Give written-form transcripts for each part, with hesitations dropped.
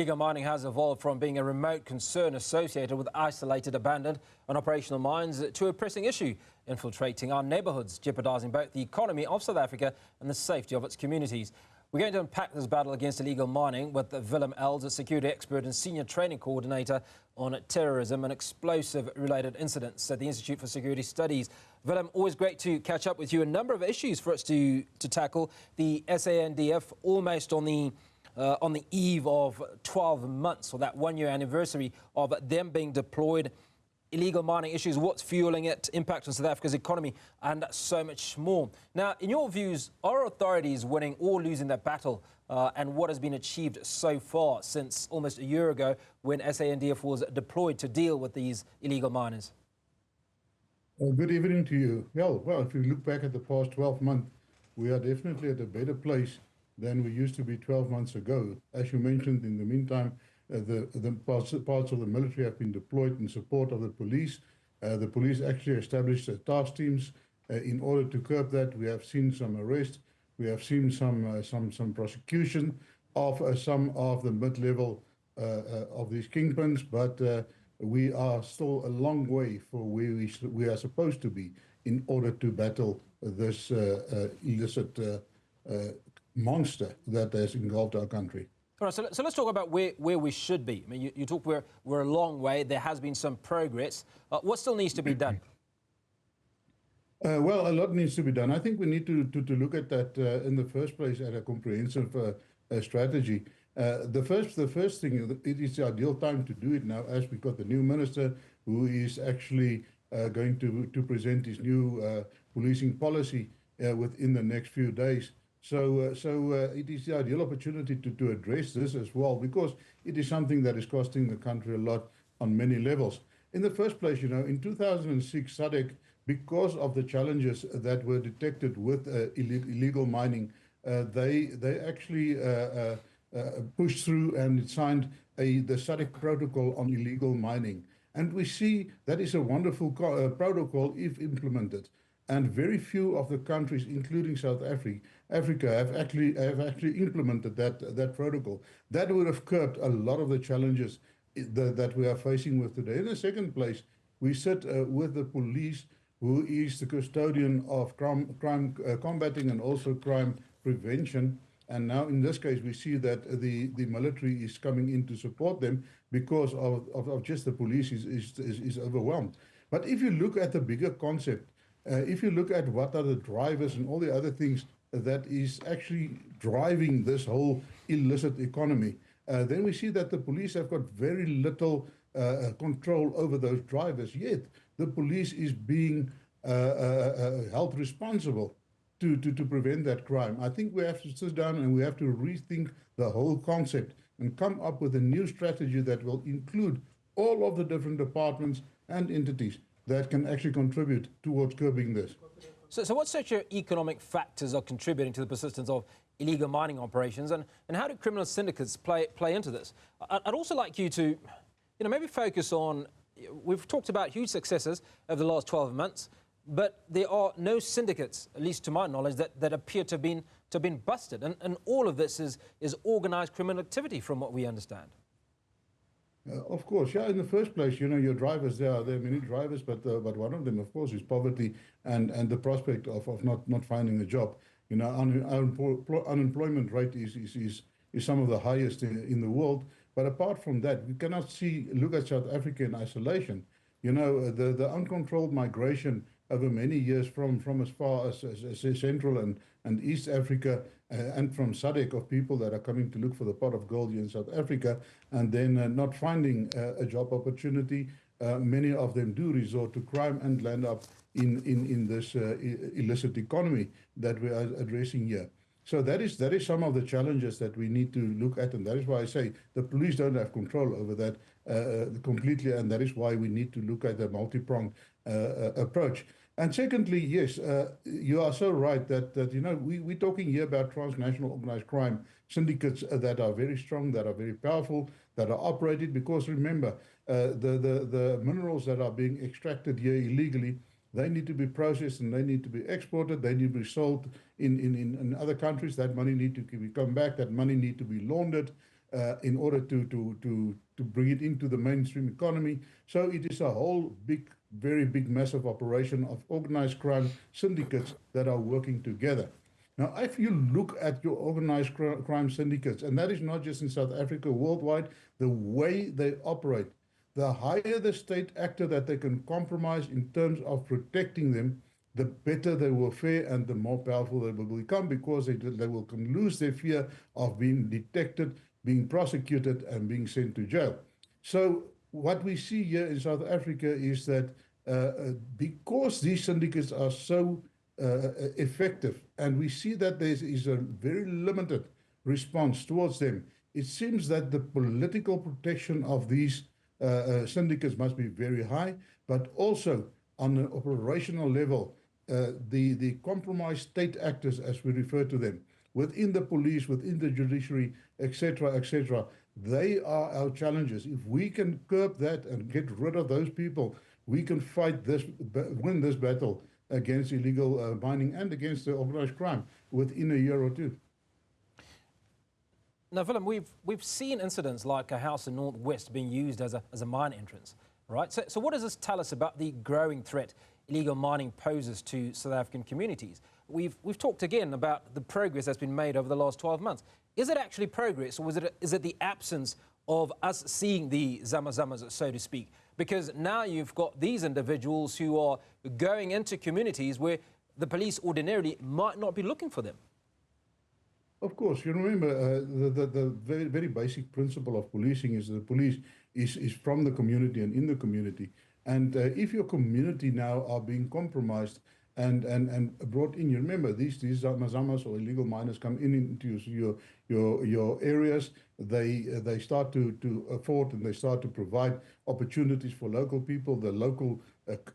Illegal mining has evolved from being a remote concern associated with isolated, abandoned and operational mines to a pressing issue, infiltrating our neighbourhoods, jeopardising both the economy of South Africa and the safety of its communities. We're going to unpack this battle against illegal mining with Willem Els, a security expert and senior training coordinator on terrorism and explosive-related incidents at the Institute for Security Studies. Willem, always great to catch up with you. A number of issues for us to tackle. The SANDF almost on the eve of 12 months, or that one-year anniversary of them being deployed. Illegal mining issues, what's fueling it, impact on South Africa's economy, and so much more. Now, in your views, are authorities winning or losing that battle, and what has been achieved so far since almost a year ago when SANDF was deployed to deal with these illegal miners? Good evening to you. Well, if you look back at the past 12 months, we are definitely at a better place than we used to be 12 months ago. As you mentioned, in the meantime, the parts of the military have been deployed in support of the police. The police actually established task teams in order to curb that. We have seen some arrests. We have seen some prosecution of some of the mid-level of these kingpins, but we are still a long way for where we are supposed to be in order to battle this illicit monster that has engulfed our country. All right, so let's talk about where we should be. I mean, you talk we're a long way. There has been some progress. What still needs to be done? Well, a lot needs to be done. I think we need to look at that in the first place at a comprehensive strategy. The first thing, it is the ideal time to do it now, as we got the new minister who is actually going to present his new policing policy within the next few days. So it is the ideal opportunity to address this as well, because it is something that is costing the country a lot on many levels. In the first place, in 2006, SADC, because of the challenges that were detected with illegal mining, they actually pushed through and signed the SADC protocol on illegal mining. And we see that is a wonderful protocol if implemented. And very few of the countries, including South Africa, have actually implemented that protocol. That would have curbed a lot of the challenges that we are facing with today. In the second place, we sit with the police, who is the custodian of crime combating and also crime prevention. And now, in this case, we see that the military is coming in to support them because of just the police is overwhelmed. But if you look at the bigger concept, if you look at what are the drivers and all the other things that is actually driving this whole illicit economy, then we see that the police have got very little control over those drivers, yet the police is being held responsible to prevent that crime. I think we have to sit down and we have to rethink the whole concept and come up with a new strategy that will include all of the different departments and entities that can actually contribute towards curbing this. So what socio-economic factors are contributing to the persistence of illegal mining operations, and how do criminal syndicates play into this? I'd also like you to maybe focus on, we've talked about huge successes over the last 12 months, but there are no syndicates, at least to my knowledge, that appear to have been busted. And all of this is organised criminal activity, from what we understand. Of course, yeah. In the first place, your drivers, there are many drivers, but one of them, of course, is poverty and the prospect of not finding a job. Unemployment rate is some of the highest in the world. But apart from that, we cannot look at South Africa in isolation. The uncontrolled migration over many years from as far as Central and East Africa and from SADC of people that are coming to look for the pot of gold here in South Africa and then not finding a job opportunity. Many of them do resort to crime and land up in this illicit economy that we are addressing here. So that is some of the challenges that we need to look at, and that is why I say the police don't have control over that completely, and that is why we need to look at a multi-pronged approach. And secondly, yes, you are so right that we're talking here about transnational organized crime syndicates that are very strong, that are very powerful, that are operated, because remember, the minerals that are being extracted here illegally, they need to be processed and they need to be exported. They need to be sold in other countries. That money need to come back. That money need to be laundered. in order to bring it into the mainstream economy. So it is a whole very big, massive operation of organized crime syndicates that are working together. Now, if you look at your organized crime syndicates, and that is not just in South Africa, worldwide, the way they operate, the higher the state actor that they can compromise in terms of protecting them, the better they will fare and the more powerful they will become, because they will can lose their fear of being detected, being prosecuted, and being sent to jail. So what we see here in South Africa is that because these syndicates are so effective, and we see that there is a very limited response towards them, it seems that the political protection of these syndicates must be very high, but also on an operational level, the compromised state actors, as we refer to them, within the police, within the judiciary, etc., they are our challenges. If we can curb that and get rid of those people, we can win this battle against illegal mining and against the organized crime within a year or two. Now, Willem, we've seen incidents like a house in Northwest being used as a mine entrance, right? So what does this tell us about the growing threat illegal mining poses to South African communities? We've talked again about the progress that's been made over the last 12 months. Is it actually progress, or is it the absence of us seeing the zama-zamas, so to speak? Because now you've got these individuals who are going into communities where the police ordinarily might not be looking for them. Of course, you remember the very, very basic principle of policing is that the police is from the community and in the community. And if your community now are being compromised and brought in, you remember these zamazamas or illegal miners come into your areas. They start to afford and they start to provide opportunities for local people. The local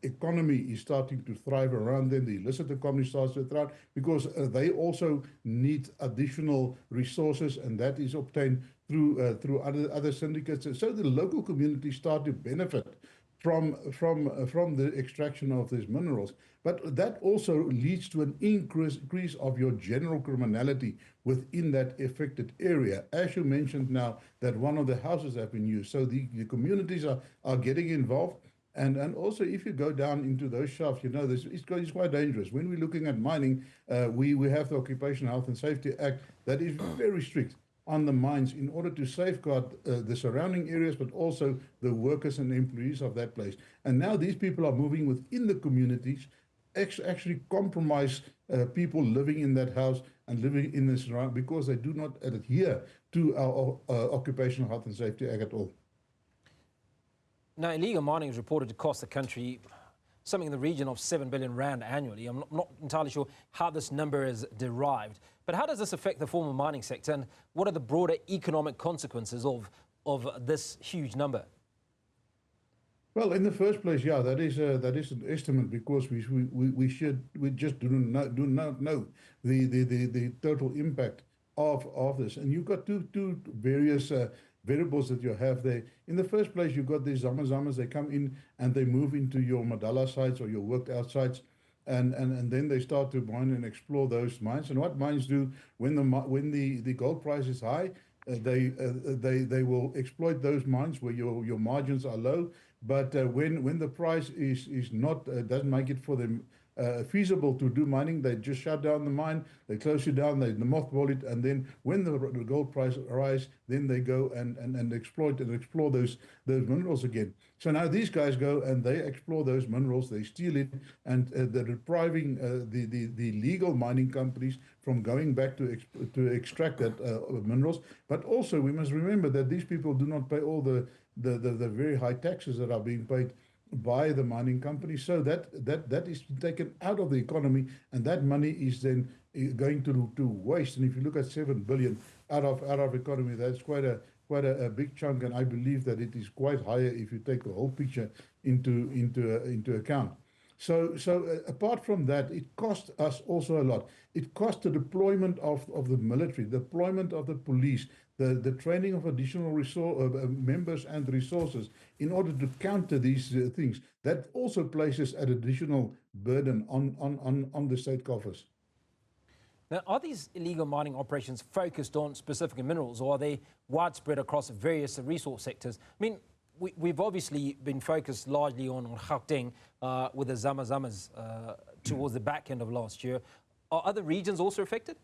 economy is starting to thrive around them. The illicit economy starts to thrive because they also need additional resources, and that is obtained through other syndicates. So the local communities start to benefit from the extraction of these minerals. But that also leads to an increase of your general criminality within that affected area. As you mentioned now, that one of the houses have been used. So the communities are getting involved. And also, if you go down into those shafts, you know, it's quite dangerous. When we're looking at mining, we have the Occupational Health and Safety Act that is very strict on the mines in order to safeguard the surrounding areas, but also the workers and employees of that place. And now these people are moving within the communities, actually compromise people living in that house and living in this surround because they do not adhere to our Occupational Health and Safety Act at all. Now, illegal mining is reported to cost the country something in the region of 7 billion rand annually. I'm not entirely sure how this number is derived, but how does this affect the formal mining sector, and what are the broader economic consequences of this huge number? Well, in the first place, yeah, that is an estimate because we just do not know the total impact of this, and you've got two various variables that you have there. In the first place, you've got these zamazamas. They come in and they move into your Madala sites or your worked out sites, and then they start to mine and explore those mines. And what mines do when the gold price is high, they will exploit those mines where your margins are low. But when the price is not doesn't make it for them feasible to do mining, they just shut down the mine, they close it down, they mothball it, and then when the gold price rises, then they go and exploit and explore those minerals again. So now these guys go and they explore those minerals, they steal it, and they're depriving the legal mining companies from going back to extract that minerals. But also we must remember that these people do not pay all the very high taxes that are being paid by the mining company, so that is taken out of the economy, and that money is then going to waste. And if you look at 7 billion out of economy, that's quite a big chunk, and I believe that it is quite higher if you take the whole picture into account. So apart from that, it costs us also a lot. It costs the deployment of the military, the deployment of the police, the training of additional members and resources in order to counter these things. That also places an additional burden on the state coffers. Now, are these illegal mining operations focused on specific minerals, or are they widespread across various resource sectors? I mean, we've obviously been focused largely on Gauteng with the Zamazamas towards the back end of last year. Are other regions also affected?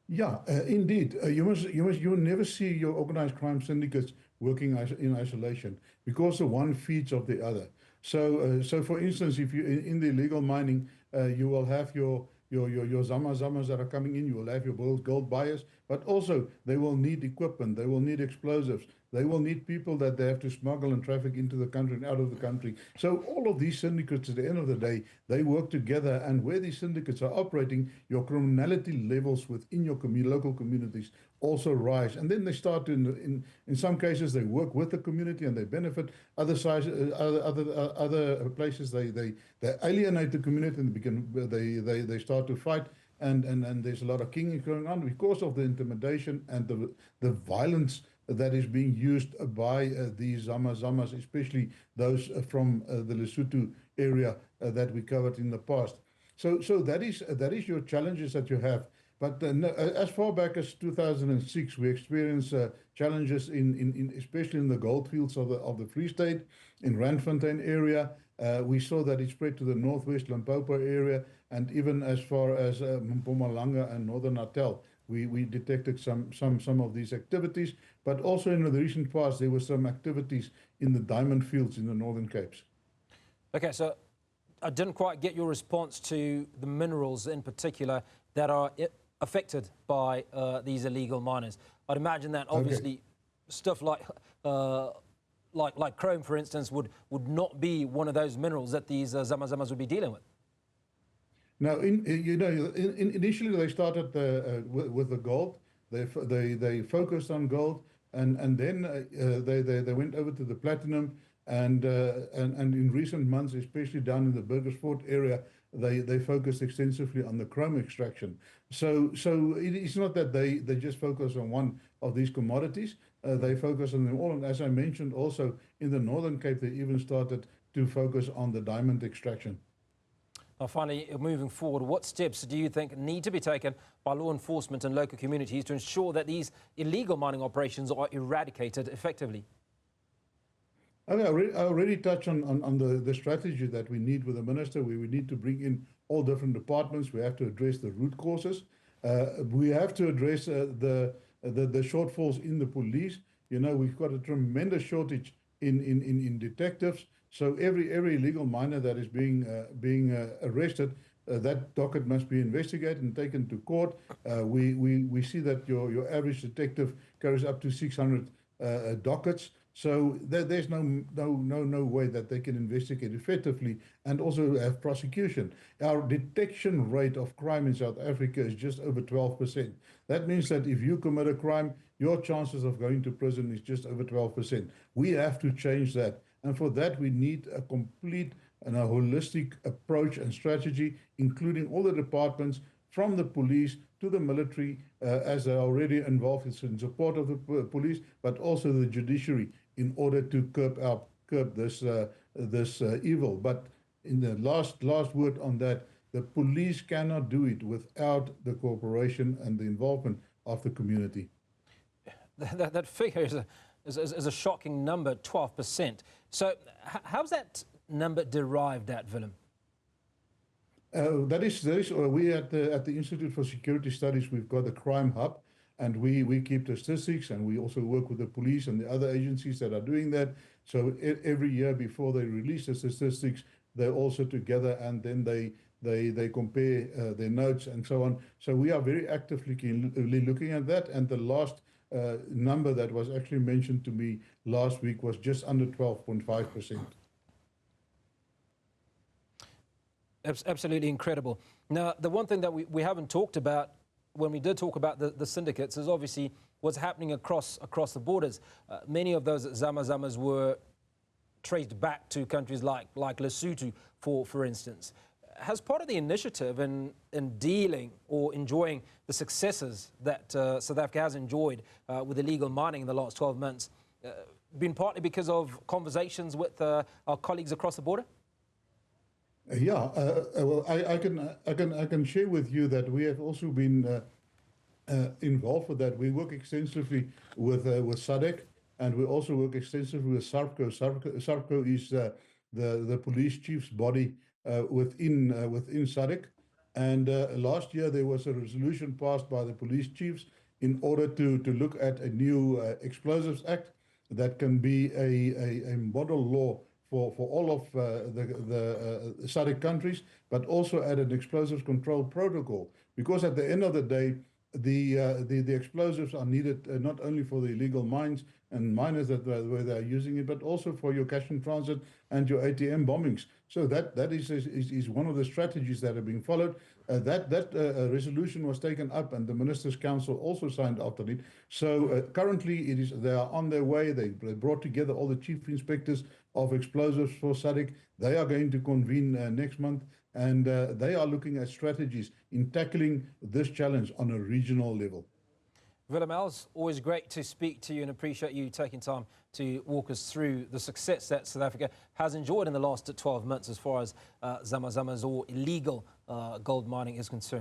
Yeah, indeed. You will never see your organized crime syndicates working in isolation because the one feeds off the other. So for instance, if you in the illegal mining, you will have your Zamazamas that are coming in. You will have your gold buyers, but also they will need equipment. They will need explosives. They will need people that they have to smuggle and traffic into the country and out of the country. So all of these syndicates, at the end of the day, they work together. And where these syndicates are operating, your criminality levels within your local communities also rise. And then they start to, in some cases, they work with the community and they benefit. Other places, they alienate the community and they start to fight. And there's a lot of killing going on because of the intimidation and the violence that is being used by these Zamazamas, especially those from the Lesotho area that we covered in the past. So that is your challenges that you have. But as far back as 2006, we experienced challenges especially in the goldfields of the Free State, in Randfontein area. We saw that it spread to the northwest Limpopo area, and even as far as Mpumalanga and Northern Natal. We detected some of these activities, but also in the recent past, there were some activities in the diamond fields in the Northern Capes. Okay, so I didn't quite get your response to the minerals in particular that are affected by these illegal miners. I'd imagine that obviously stuff like chrome, for instance, would not be one of those minerals that these Zamazamas would be dealing with. Now, initially they started with the gold. They focused on gold, and then they went over to the platinum, and in recent months, especially down in the Burgersfort area, they focused extensively on the chrome extraction. So it's not that they just focus on one of these commodities. They focus on them all, and as I mentioned, also in the Northern Cape, they even started to focus on the diamond extraction. Now, finally, moving forward, what steps do you think need to be taken by law enforcement and local communities to ensure that these illegal mining operations are eradicated effectively? Okay, I already touched on the strategy that we need with the minister, where we need to bring in all different departments. We have to address the root causes. We have to address the shortfalls in the police. You know, we've got a tremendous shortage in detectives. So every illegal miner that is being arrested, that docket must be investigated and taken to court. We see that your average detective carries up to 600 dockets. So there's no way that they can investigate effectively and also have prosecution. Our detection rate of crime in South Africa is just over 12%. That means that if you commit a crime, your chances of going to prison is just over 12%. We have to change that. And for that, we need a complete and a holistic approach and strategy, including all the departments, from the police to the military, as they are already involved in support of the police, but also the judiciary, in order to curb this evil. But in the last word on that, the police cannot do it without the cooperation and the involvement of the community. That figure is a shocking number, 12%. So how's that number derived at, Willem? That is we at the Institute for Security Studies, we've got a crime hub, and we keep the statistics, and we also work with the police and the other agencies that are doing that. So every year before they release the statistics, they're also together, and then they compare their notes and so on. So we are very actively looking at that, and the last number that was actually mentioned to me last week was just under 12.5%. Absolutely incredible. Now, the one thing that we haven't talked about when we did talk about the syndicates is obviously what's happening across the borders. Many of those Zamazamas were traced back to countries like Lesotho, for instance. Has part of the initiative in dealing or enjoying the successes that South Africa has enjoyed with illegal mining in the last 12 months been partly because of conversations with our colleagues across the border? Well, I can share with you that we have also been involved with that. We work extensively with SADC, and we also work extensively with SARPCO. SARPCO is the police chief's body within SADC. And last year there was a resolution passed by the police chiefs in order to look at a new Explosives Act that can be a model law for all of the SADC countries, but also add an explosives control protocol. Because at the end of the day, the explosives are needed not only for the illegal mines and miners where they are using it, but also for your cash and transit and your ATM bombings. So that is one of the strategies that are being followed. That resolution was taken up, and the Ministers' Council also signed after it. So currently, they are on their way. They brought together all the chief inspectors of explosives for SADC. They are going to convene next month, and they are looking at strategies in tackling this challenge on a regional level. Willem Els, always great to speak to you and appreciate you taking time to walk us through the success that South Africa has enjoyed in the last 12 months as far as Zama Zama's or illegal gold mining is concerned.